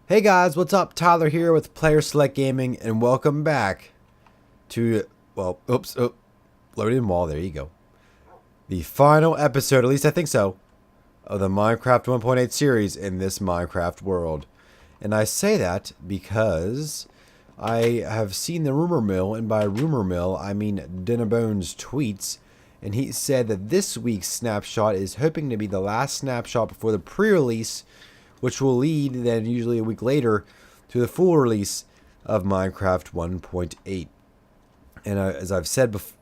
Hey guys, what's up? Tyler here with PlayerSelectGaming, and welcome back to, well, loading wall, there you go. The final episode, at least I think so, of the Minecraft 1.8 series in this Minecraft world. And I say that because I have seen the rumor mill, and by rumor mill, I mean Dinnerbone's tweets, and he said that this week's snapshot is hoping to be the last snapshot before the pre-release, which will lead then usually a week later to the full release of Minecraft 1.8. And as I've said before,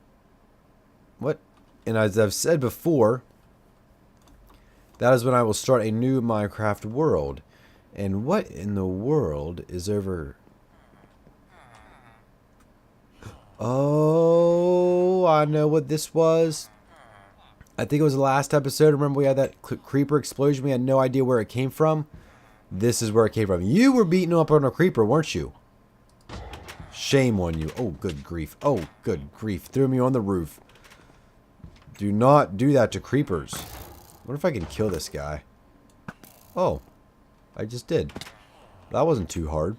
that is when I will start a new Minecraft world. And what in the world is over? Oh, I know what this was. I think it was the last episode. Remember we had that creeper explosion? We had no idea where it came from. This is where it came from. You were beating up on a creeper, weren't you? Shame on you. Oh, good grief. Oh, good grief. Threw me on the roof. Do not do that to creepers. What if I can kill this guy? Oh, I just did. That wasn't too hard.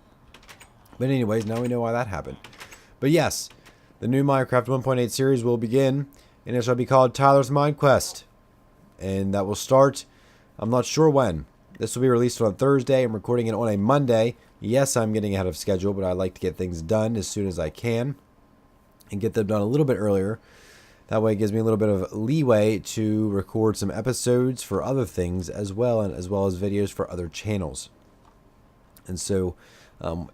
But anyways, now we know why that happened. But yes, the new Minecraft 1.8 series will begin, and it shall be called Tyler's Mine Quest. And that will start, I'm not sure when. This will be released on Thursday. I'm recording it on a Monday. Yes, I'm getting ahead of schedule, but I like to get things done as soon as I can and get them done a little bit earlier. That way it gives me a little bit of leeway to record some episodes for other things as well, and as well as videos for other channels. And so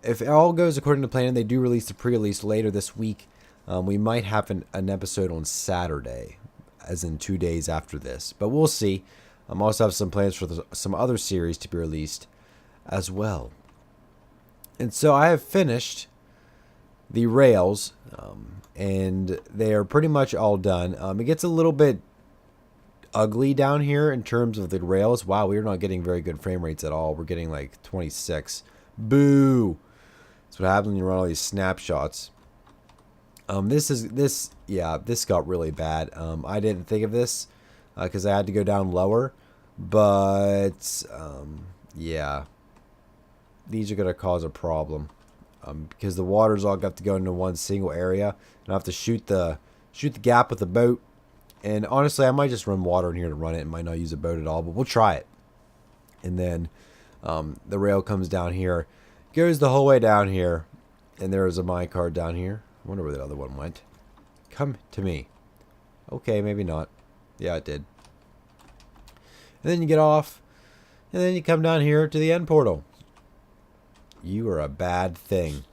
if it all goes according to plan, they do release the pre-release later this week. We might have an episode on Saturday, as in 2 days after this. But we'll see. I also have some plans for some other series to be released as well. And so I have finished the rails, and they are pretty much all done. It gets a little bit ugly down here in terms of the rails. Wow, we're not getting very good frame rates at all. We're getting like 26. Boo! That's what happens when you run all these snapshots. This got really bad. I didn't think of this because I had to go down lower, but yeah, these are gonna cause a problem because the water's all got to go into one single area, and I have to shoot the gap with the boat. And honestly, I might just run water in here to run it and might not use a boat at all, but we'll try it. And then the rail comes down here, goes the whole way down here, and there is a minecart down here. I wonder where the other one went. Come to me. Okay, maybe not. Yeah, it did. And then you get off, and then you come down here to the end portal. You are a bad thing,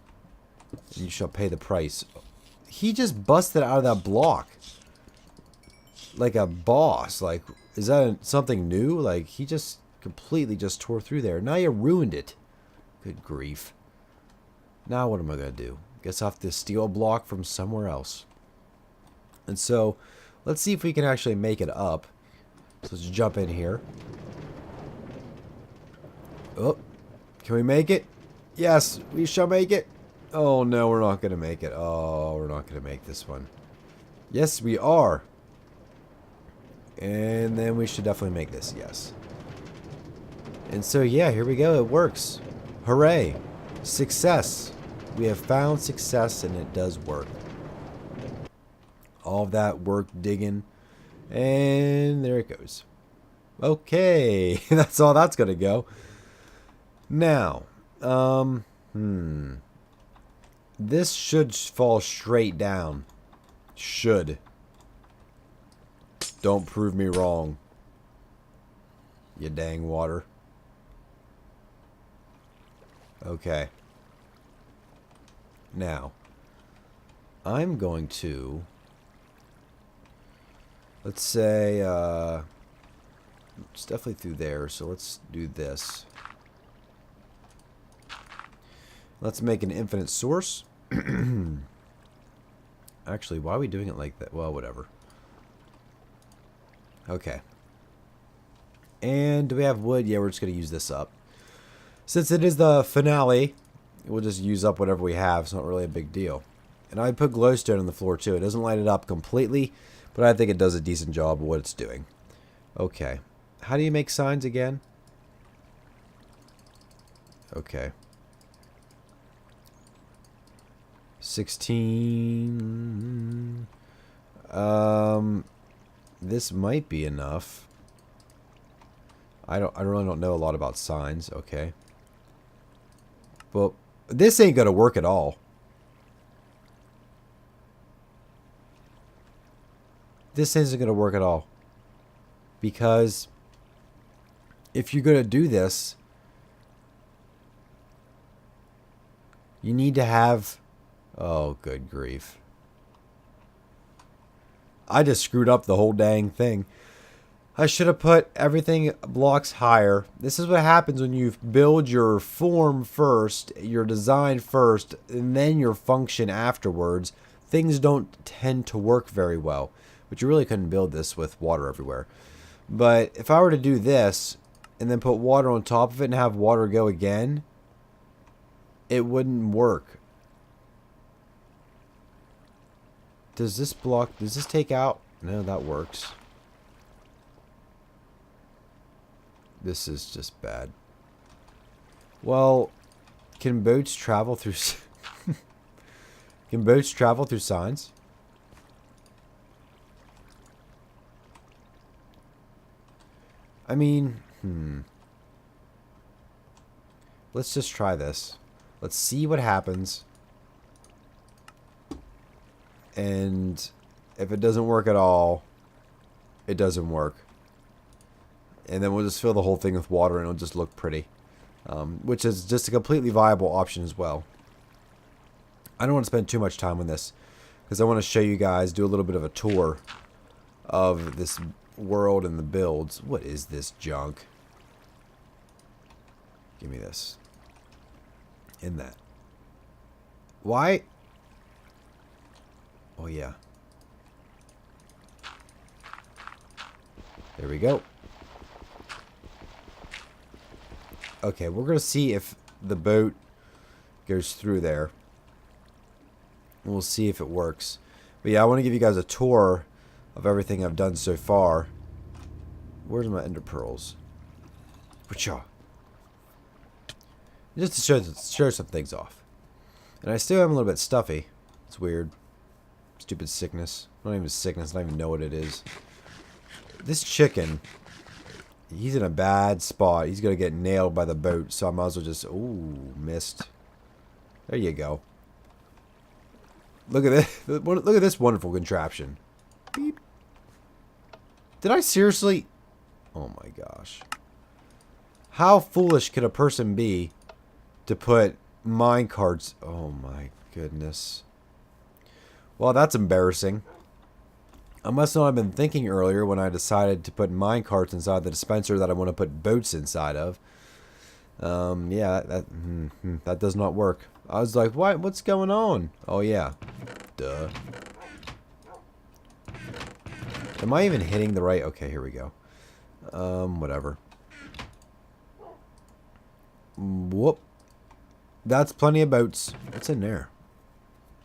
and you shall pay the price. He just busted out of that block like a boss. Like, is that something new? Like, he just completely just tore through there. Now you ruined it. Good grief. Now what am I going to do? Guess I'll have to steal a block from somewhere else. And so, let's see if we can actually make it up. So let's jump in here. Oh, can we make it? Yes, we shall make it. Oh no, we're not going to make it. Oh, we're not going to make this one. Yes, we are. And then we should definitely make this, yes. And so, yeah, here we go. It works. Hooray. Success. We have found success, and it does work. All of that work digging. And there it goes. Okay. That's all that's going to go. Now, this should fall straight down. Should. Don't prove me wrong. You dang water. Okay. Now, I'm going to, let's say, it's definitely through there, so let's do this. Let's make an infinite source. Actually, why are we doing it like that? Well, whatever. Okay. And do we have wood? Yeah, we're just going to use this up. Since it is the finale, we'll just use up whatever we have. It's not really a big deal. And I put glowstone on the floor too. It doesn't light it up completely, but I think it does a decent job of what it's doing. Okay. How do you make signs again? Okay. 16. This might be enough. I really don't know a lot about signs. Okay. Well, this ain't gonna work at all. This isn't gonna work at all. Because if you're gonna do this, you need to have... Oh, good grief. I just screwed up the whole dang thing. I should have put everything blocks higher. This is what happens when you build your form first, your design first, and then your function afterwards. Things don't tend to work very well. But you really couldn't build this with water everywhere. But if I were to do this, and then put water on top of it and have water go again, it wouldn't work. Does this take out? No, that works. This is just bad. Well, can boats travel through... Can boats travel through signs? I mean, let's just try this. Let's see what happens. And if it doesn't work at all, it doesn't work. And then we'll just fill the whole thing with water and it'll just look pretty. Which is just a completely viable option as well. I don't want to spend too much time on this, because I want to show you guys, do a little bit of a tour of this world and the builds. What is this junk? Give me this. In that. Why? Oh, yeah. There we go. Okay, we're going to see if the boat goes through there. And we'll see if it works. But yeah, I want to give you guys a tour of everything I've done so far. Where's my ender pearls? Whatcha? Just to show some things off. And I still am a little bit stuffy. It's weird. Stupid sickness. Not even sickness. I don't even know what it is. This chicken, he's in a bad spot. He's going to get nailed by the boat. So I might as well just... Ooh, missed. There you go. Look at this. Look at this wonderful contraption. Beep. Did I seriously... Oh my gosh. How foolish could a person be to put minecarts... Oh my goodness. Well, that's embarrassing. I must not have been thinking earlier when I decided to put minecarts inside the dispenser that I want to put boats inside of. Yeah, that does not work. I was like, what? What's going on? Oh, yeah. Duh. Am I even hitting the right... Okay, here we go. Whatever. Whoop. That's plenty of boats. What's in there?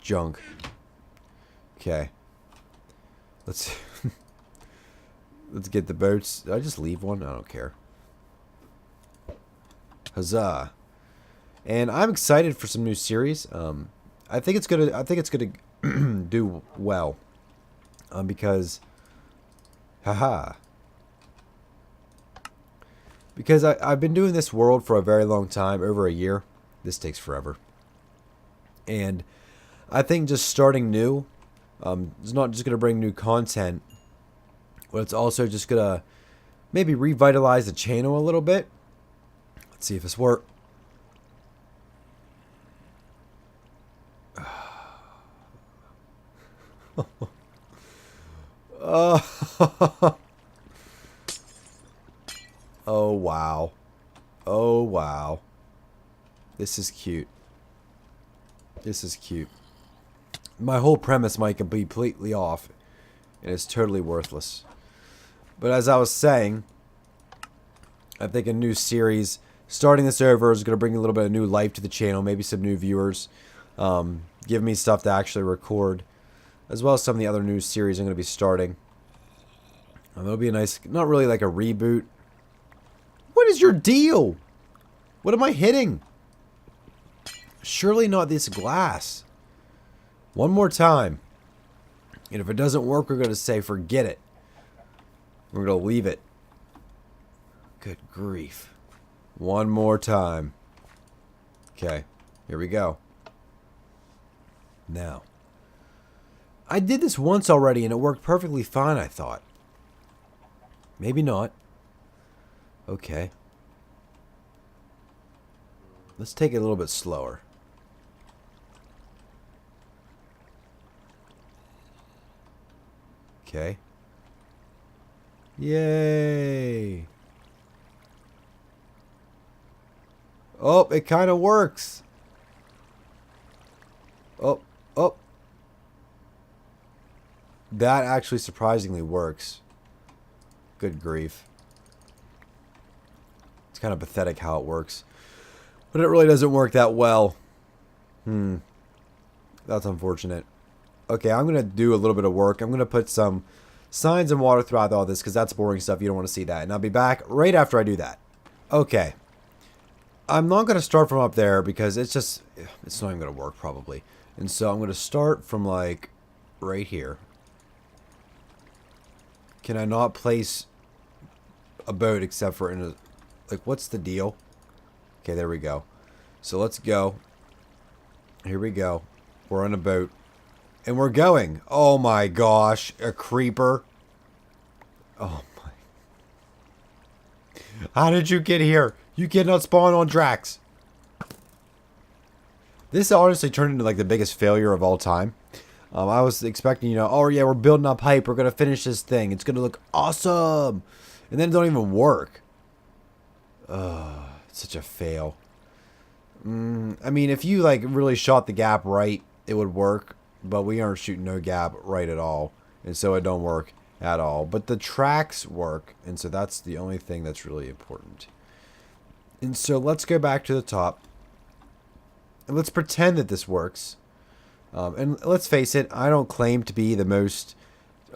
Junk. Okay. Let's... Let's get the boats. Did I just leave one? I don't care. Huzzah. And I'm excited for some new series. I think it's gonna do well. Because haha. Because I've been doing this world for a very long time, over a year. This takes forever. And I think just starting new, it's not just gonna bring new content, but it's also just gonna maybe revitalize the channel a little bit. Let's see if this works. Oh. Oh, wow. Oh, wow. This is cute. This is cute. My whole premise might be completely off, and it's totally worthless. But as I was saying, I think a new series, starting this over, is going to bring a little bit of new life to the channel, maybe some new viewers, give me stuff to actually record, as well as some of the other new series I'm going to be starting. It'll be a nice, not really like a reboot. What is your deal? What am I hitting? Surely not this glass. One more time. And if it doesn't work, we're going to say forget it. We're going to leave it. Good grief. One more time. Okay. Here we go. Now. I did this once already and it worked perfectly fine, I thought. Maybe not. Okay. Let's take it a little bit slower. Okay. Yay! Oh, it kind of works. Oh, oh. That actually surprisingly works. Good grief. It's kind of pathetic how it works. But it really doesn't work that well. That's unfortunate. Okay, I'm going to do a little bit of work. I'm going to put some signs and water throughout all this because that's boring stuff. You don't want to see that. And I'll be back right after I do that. Okay. I'm not going to start from up there because it's not even going to work probably. And so I'm going to start from like right here. Can I not place a boat except for in a... Like, what's the deal? Okay, there we go. So let's go. Here we go. We're on a boat. And we're going. Oh my gosh. A creeper. Oh my. How did you get here? You cannot spawn on Drax. This honestly turned into like the biggest failure of all time. I was expecting, you know, oh yeah, we're building up hype. We're going to finish this thing. It's going to look awesome. And then it don't even work. It's such a fail. I mean, if you like really shot the gap right, it would work. But we aren't shooting no gap right at all. And so it don't work at all. But the tracks work. And so that's the only thing that's really important. And so let's go back to the top. And let's pretend that this works. And let's face it, I don't claim to be the most...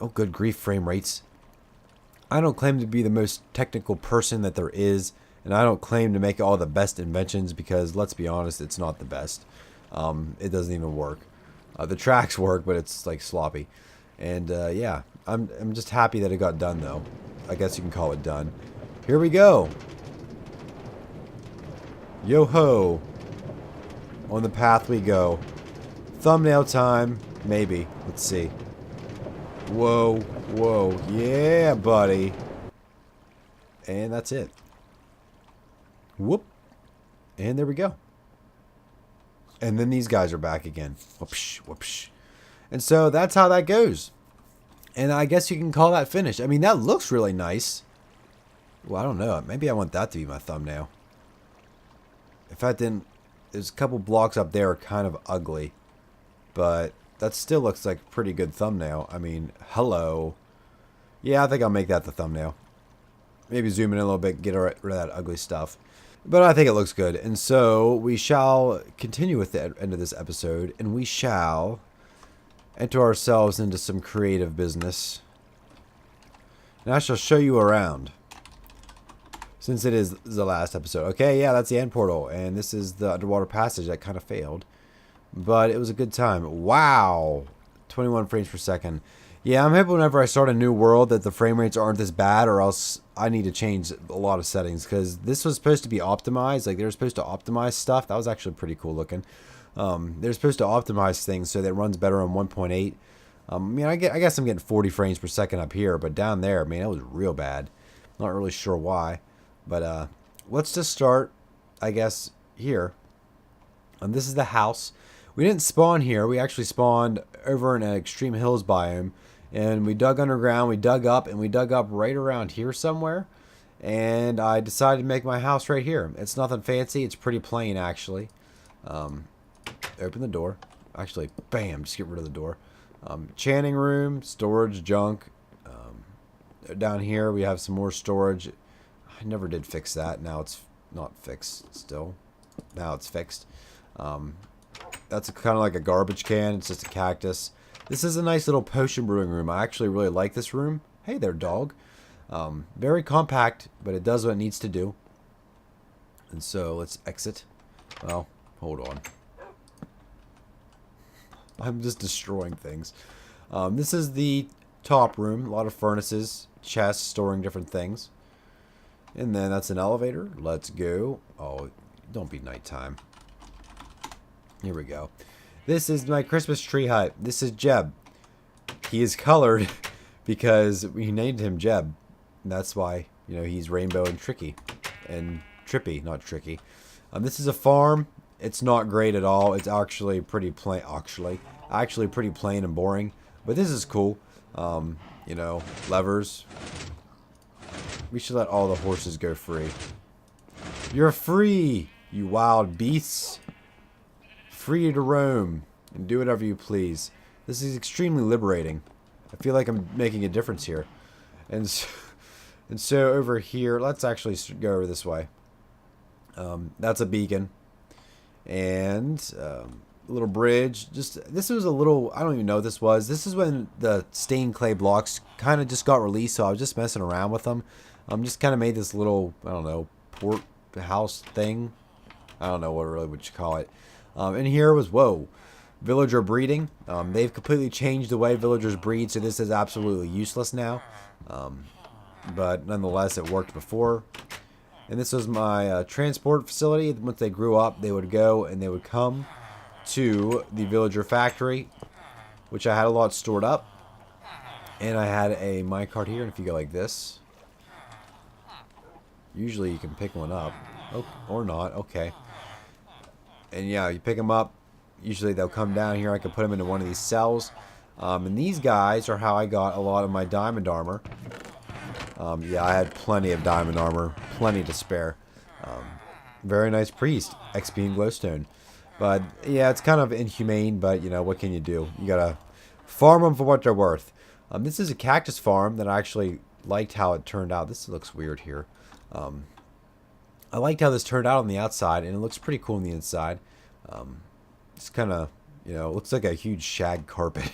Oh, good grief, frame rates. I don't claim to be the most technical person that there is. And I don't claim to make all the best inventions because, let's be honest, it's not the best. It doesn't even work. The tracks work, but it's like sloppy. And yeah, I'm just happy that it got done, though. I guess you can call it done. Here we go. Yo-ho. On the path we go. Thumbnail time. Maybe. Let's see. Whoa. Whoa. Yeah, buddy. And that's it. Whoop. And there we go. And then these guys are back again. Whoopsh, whoopsh. And so that's how that goes. And I guess you can call that finished. I mean, that looks really nice. Well, I don't know. Maybe I want that to be my thumbnail. In fact, then there's a couple blocks up there are kind of ugly. But that still looks like a pretty good thumbnail. I mean, hello. Yeah, I think I'll make that the thumbnail. Maybe zoom in a little bit, get rid of that ugly stuff. But I think it looks good. And so we shall continue with the end of this episode. And we shall enter ourselves into some creative business. And I shall show you around. Since it is the last episode. Okay, yeah, that's the end portal. And this is the underwater passage that kind of failed. But it was a good time. Wow. 21 frames per second. Yeah, I'm hoping whenever I start a new world that the frame rates aren't this bad, or else I need to change a lot of settings, because this was supposed to be optimized. Like, they were supposed to optimize stuff. That was actually pretty cool looking. They're supposed to optimize things so that it runs better on 1.8. I mean, I guess I'm getting 40 frames per second up here, but down there, man, it was real bad. Not really sure why. But let's just start, I guess, here. And this is the house. We didn't spawn here. We actually spawned over in an extreme hills biome. And we dug underground, we dug up, and we dug up right around here somewhere. And I decided to make my house right here. It's nothing fancy. It's pretty plain, actually. Open the door. Actually, bam, just get rid of the door. Chanting room, storage, junk. Down here, we have some more storage. I never did fix that. Now it's not fixed still. Now it's fixed. That's kind of like a garbage can. It's just a cactus. This is a nice little potion brewing room. I actually really like this room. Hey there, dog. Very compact, but it does what it needs to do. And so let's exit. Well, hold on. I'm just destroying things. This is the top room. A lot of furnaces, chests storing different things. And then that's an elevator. Let's go. Oh, don't be nighttime. Here we go. This is my Christmas tree hut. This is Jeb. He is colored because we named him Jeb. And that's why, you know, he's rainbow and tricky. And trippy, not tricky. This is a farm. It's not great at all. It's actually pretty plain. Actually pretty plain and boring. But this is cool. You know, levers. We should let all the horses go free. You're free, you wild beasts. Free to roam and do whatever you please. This is extremely liberating. I feel like I'm making a difference here. And so over here, let's actually go over this way. That's a beacon. And a little bridge. This was a little, I don't even know what this was. This is when the stained clay blocks kind of just got released, so I was just messing around with them. Just kind of made this little, I don't know, port house thing. I don't know what really would you call it. And here was, whoa, villager breeding. They've completely changed the way villagers breed, so this is absolutely useless now. But nonetheless, it worked before. And this was my transport facility. Once they grew up, they would go and they would come to the villager factory, which I had a lot stored up. And I had a minecart here, and if you go like this, usually you can pick one up. Oh, or not. Okay. And yeah, you pick them up. Usually they'll come down here. I can put them into one of these cells. And these guys are how I got a lot of my diamond armor. Yeah, I had plenty of diamond armor. Plenty to spare. Very nice priest. XP and glowstone. But yeah, it's kind of inhumane, but you know, what can you do? You gotta farm them for what they're worth. This is a cactus farm that I actually liked how it turned out. This looks weird here. I liked how this turned out on the outside, and it looks pretty cool on the inside. It's kind of, you know, looks like a huge shag carpet.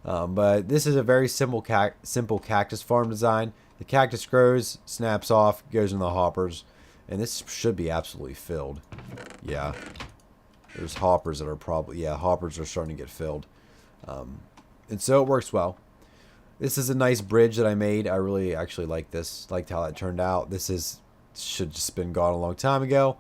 But this is a very simple cactus farm design. The cactus grows, snaps off, goes in the hoppers, and this should be absolutely filled. Yeah, there's hoppers that are probably, yeah, hoppers are starting to get filled. And so it works well. This is a nice bridge that I made. I really actually like this. Liked how that turned out. This should just been gone a long time ago.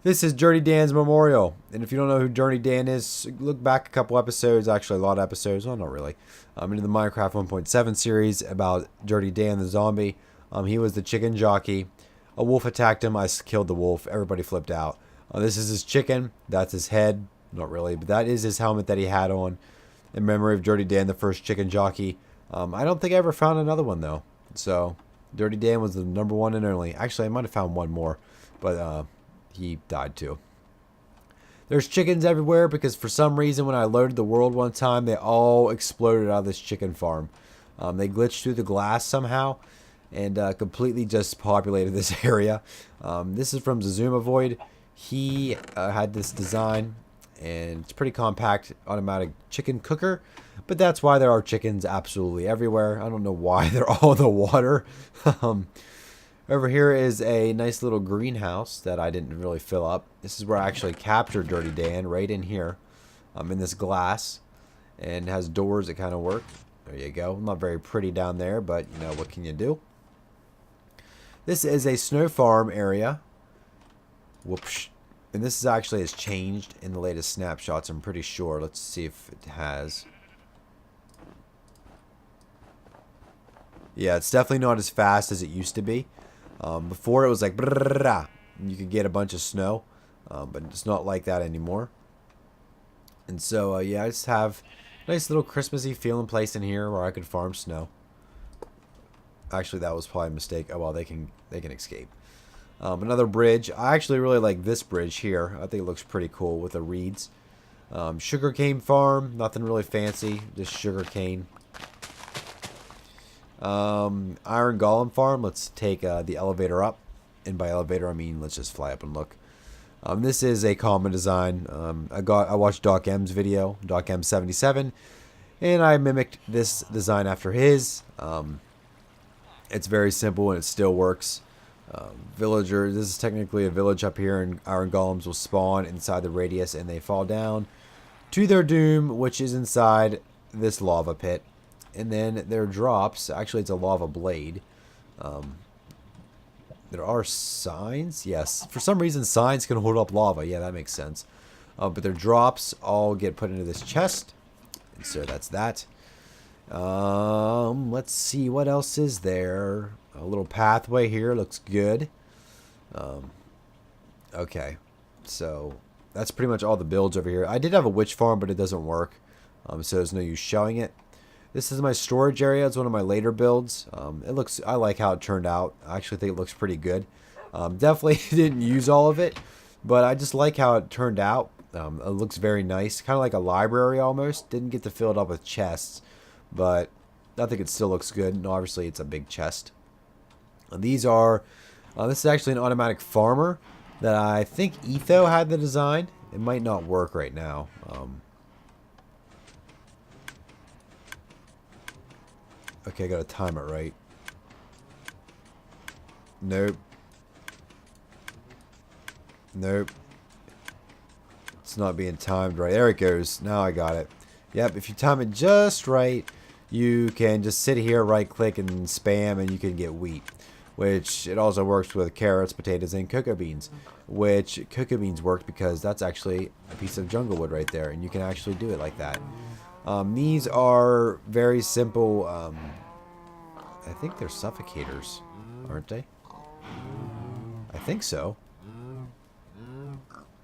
This is Dirty Dan's memorial. And if you don't know who Dirty Dan is, look back a couple episodes, actually a lot of episodes. Well, not really. Into the Minecraft 1.7 series about Dirty Dan the zombie. He was the chicken jockey. A wolf attacked him. I killed the wolf. Everybody flipped out. This is his chicken. That's his head. Not really, but that is his helmet that he had on. In memory of Dirty Dan, the first chicken jockey. I don't think I ever found another one, though. So, Dirty Dan was the #1 and only. Actually, I might have found one more, but he died too. There's chickens everywhere because for some reason when I loaded the world one time, they all exploded out of this chicken farm. They glitched through the glass somehow and completely just populated this area. This is from Zazuma Void. He had this design, and it's pretty compact automatic chicken cooker. But that's why there are chickens absolutely everywhere. I don't know why they're all in the water. Over here is a nice little greenhouse that I didn't really fill up. This is where I actually captured Dirty Dan, right in here. In this glass. And has doors that kind of work. There you go. Not very pretty down there, but you know, what can you do? This is a snow farm area. Whoops. And this is actually has changed in the latest snapshots, I'm pretty sure. Let's see if it has. Yeah, it's definitely not as fast as it used to be. Before it was like, you could get a bunch of snow, but it's not like that anymore. And so, yeah, I just have a nice little Christmassy feeling place in here where I could farm snow. Actually, that was probably a mistake. Oh, well, they can escape. Another bridge. I actually really like this bridge here. I think it looks pretty cool with the reeds. Sugarcane farm. Nothing really fancy. Just sugarcane. Iron Golem farm. Let's take the elevator up. And by elevator, I mean let's just fly up and look. This is a common design. I watched Doc M's video, Doc M77, and I mimicked this design after his. It's very simple and it still works. Villager. This is technically a village up here, and iron golems will spawn inside the radius and they fall down. to their doom, which is inside this lava pit. And then their drops, actually it's a lava blade. There are signs, yes. For some reason, signs can hold up lava. Yeah, that makes sense. But their drops all get put into this chest. And so that's that. Let's see, what else is there? A little pathway here, looks good. Okay, so that's pretty much all the builds over here. I did have a witch farm, but it doesn't work. So there's no use showing it. This is my storage area. It's one of my later builds. I like how it turned out. I actually think it looks pretty good. Definitely didn't use all of it, but I just like how it turned out. It looks very nice, kind of like a library almost. Didn't get to fill it up with chests, but I think it still looks good. And obviously, it's a big chest. These are. This is actually an automatic farmer that I think Etho had the design. It might not work right now. Okay, I gotta time it right. Nope. Nope. It's not being timed right. There it goes. Now I got it. Yep, if you time it just right, you can just sit here, right click, and spam, and you can get wheat. Which it also works with carrots, potatoes, and cocoa beans. Which cocoa beans work because that's actually a piece of jungle wood right there, and you can actually do it like that. These are very simple. I think they're suffocators, aren't they? I think so.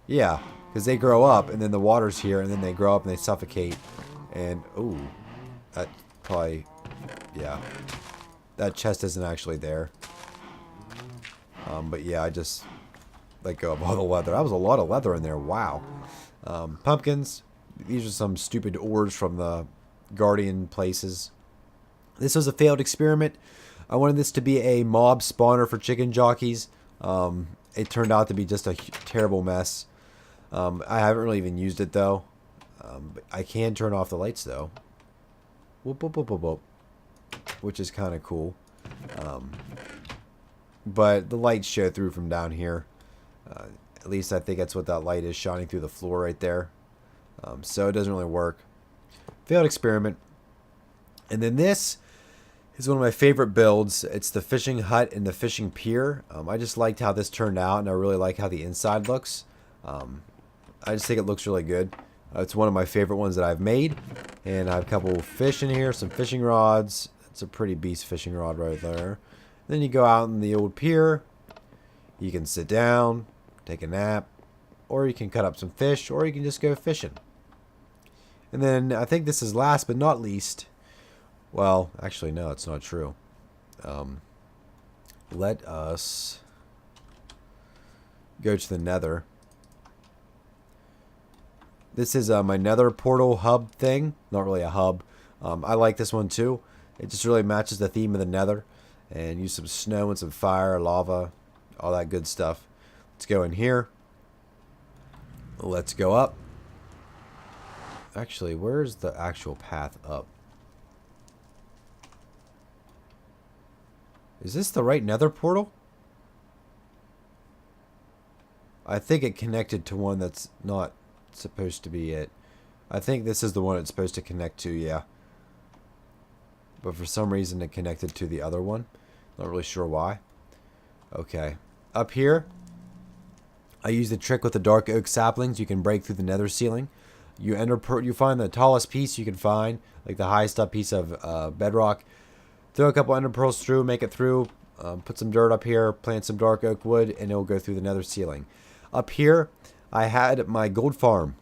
Yeah, because they grow up, and then the water's here, and then they grow up and they suffocate. And ooh, that probably, yeah, that chest isn't actually there. But yeah, I just let go of all the leather. That was a lot of leather in there. Wow. Pumpkins. These are some stupid ores from the Guardian places. This was a failed experiment. I wanted this to be a mob spawner for chicken jockeys. It turned out to be just a terrible mess. I haven't really even used it though. But I can turn off the lights though. Whoop, whoop, whoop, whoop, whoop. Which is kind of cool. But the lights show through from down here. At least I think that's what that light is, shining through the floor right there. So it doesn't really work. Failed experiment. And then this is one of my favorite builds. It's the fishing hut and the fishing pier. I just liked how this turned out, and I really like how the inside looks. I just think it looks really good. It's one of my favorite ones that I've made. And I have a couple of fish in here, some fishing rods. It's a pretty beast fishing rod right there. Then you go out in the old pier. You can sit down, take a nap, or you can cut up some fish, or you can just go fishing. And then I think this is last but not least. Well, actually, no, it's not true. Let us go to the Nether. This is my Nether portal hub thing. Not really a hub. I like this one too. It just really matches the theme of the Nether. And use some snow and some fire, lava, all that good stuff. Let's go in here. Let's go up. Actually, where's the actual path up? Is this the right Nether portal? I think it connected to one that's not supposed to be it. I think this is the one it's supposed to connect to, yeah. But for some reason it connected to the other one. Not really sure why. Okay. Up here, I use the trick with the dark oak saplings. You can break through the Nether ceiling. You find the tallest piece you can find, like the highest up piece of bedrock. Throw a couple ender pearls through, make it through. Put some dirt up here, plant some dark oak wood, and it will go through the Nether ceiling. Up here, I had my gold farm.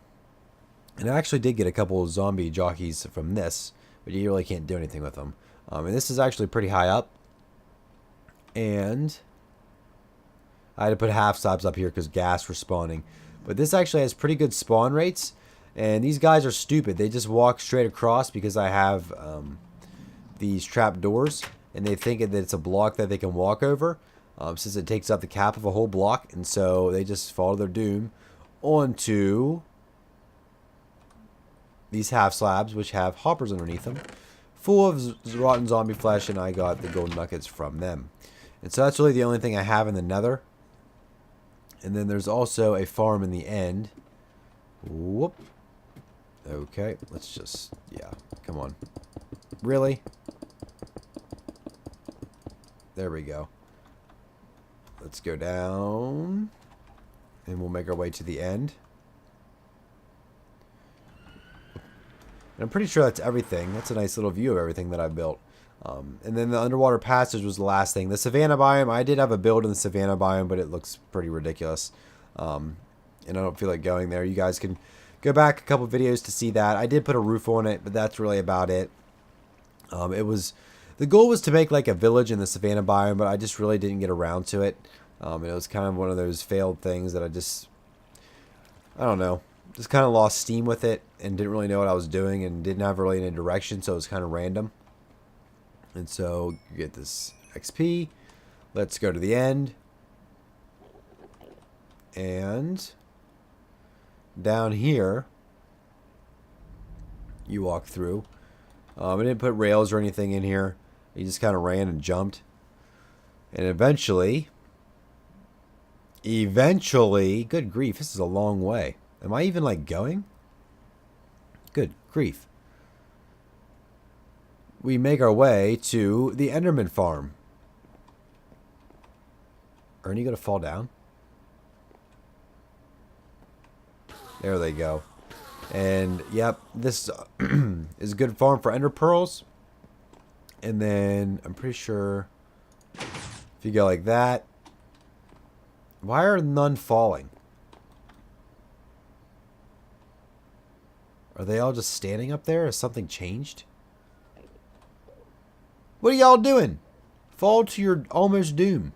And I actually did get a couple of zombie jockeys from this, but you really can't do anything with them. And this is actually pretty high up. And I had to put half slabs up here because gas were spawning. But this actually has pretty good spawn rates. And these guys are stupid. They just walk straight across because I have these trap doors. And they think that it's a block that they can walk over. Since it takes up the cap of a whole block. And so they just follow their doom onto these half slabs, which have hoppers underneath them, full of rotten zombie flesh, and I got the gold nuggets from them. And so that's really the only thing I have in the Nether. And then there's also a farm in the end. Whoop. Okay, let's just, yeah, come on. Really? There we go. Let's go down. And we'll make our way to the end. And I'm pretty sure that's everything. That's a nice little view of everything that I built. And then the underwater passage was the last thing. The savanna biome, I did have a build in the savanna biome, but it looks pretty ridiculous. And I don't feel like going there. You guys can go back a couple videos to see that. I did put a roof on it, but that's really about it. The goal was to make like a village in the savanna biome, but I just really didn't get around to it. It was kind of one of those failed things that I don't know, just kind of lost steam with it and didn't really know what I was doing and didn't have really any direction, so it was kind of random. And so you get this XP. Let's go to the end. And down here, you walk through. I didn't put rails or anything in here. You just kind of ran and jumped. And eventually, good grief, this is a long way. Am I even like going? Good grief. We make our way to the Enderman farm. Aren't you going to fall down? There they go. And yep, this is a good farm for ender pearls. And then I'm pretty sure if you go like that. Why are none falling? Are they all just standing up there? Has something changed? What are y'all doing? Fall to your almost doom.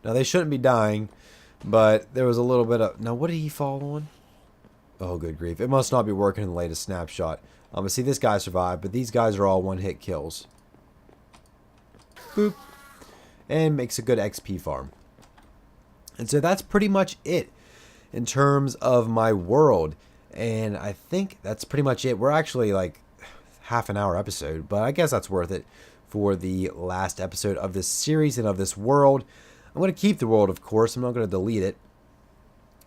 Now they shouldn't be dying, but there was a little bit of... Now what did he fall on? Oh, good grief. It must not be working in the latest snapshot. See, this guy survived, but these guys are all one-hit kills. Boop. And makes a good XP farm. And so that's pretty much it in terms of my world. And I think that's pretty much it. We're actually like half an hour episode, but I guess that's worth it for the last episode of this series and of this world. I'm going to keep the world, of course. I'm not going to delete it.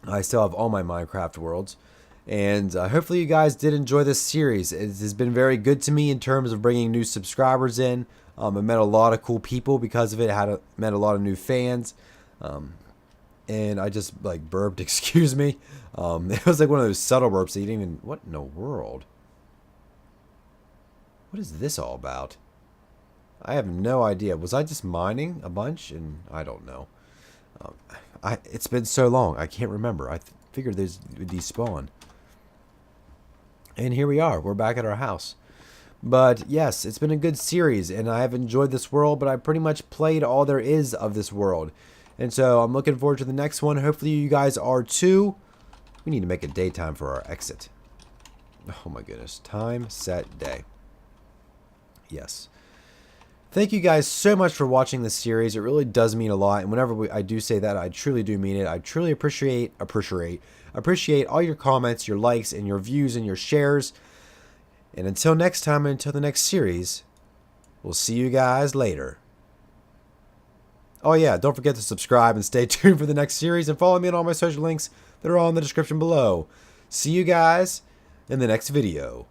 I still have all my Minecraft worlds. And hopefully you guys did enjoy this series. It has been very good to me in terms of bringing new subscribers in. I met a lot of cool people because of it. Met a lot of new fans. And I just like burped, excuse me. It was like one of those subtle burps that you didn't even... What in the world? What is this all about? I have no idea. Was I just mining a bunch? And I don't know. It's been so long. I can't remember. I figured these would despawn. And here we are. We're back at our house. But yes, it's been a good series. And I have enjoyed this world. But I pretty much played all there is of this world. And so I'm looking forward to the next one. Hopefully you guys are too. We need to make a daytime for our exit. Oh my goodness. Time, set, day. Yes. Thank you guys so much for watching this series. It really does mean a lot. And whenever I do say that, I truly do mean it. I truly appreciate all your comments, your likes, and your views and your shares. And until next time, until the next series, we'll see you guys later. Oh yeah, don't forget to subscribe and stay tuned for the next series. And follow me on all my social links that are all in the description below. See you guys in the next video.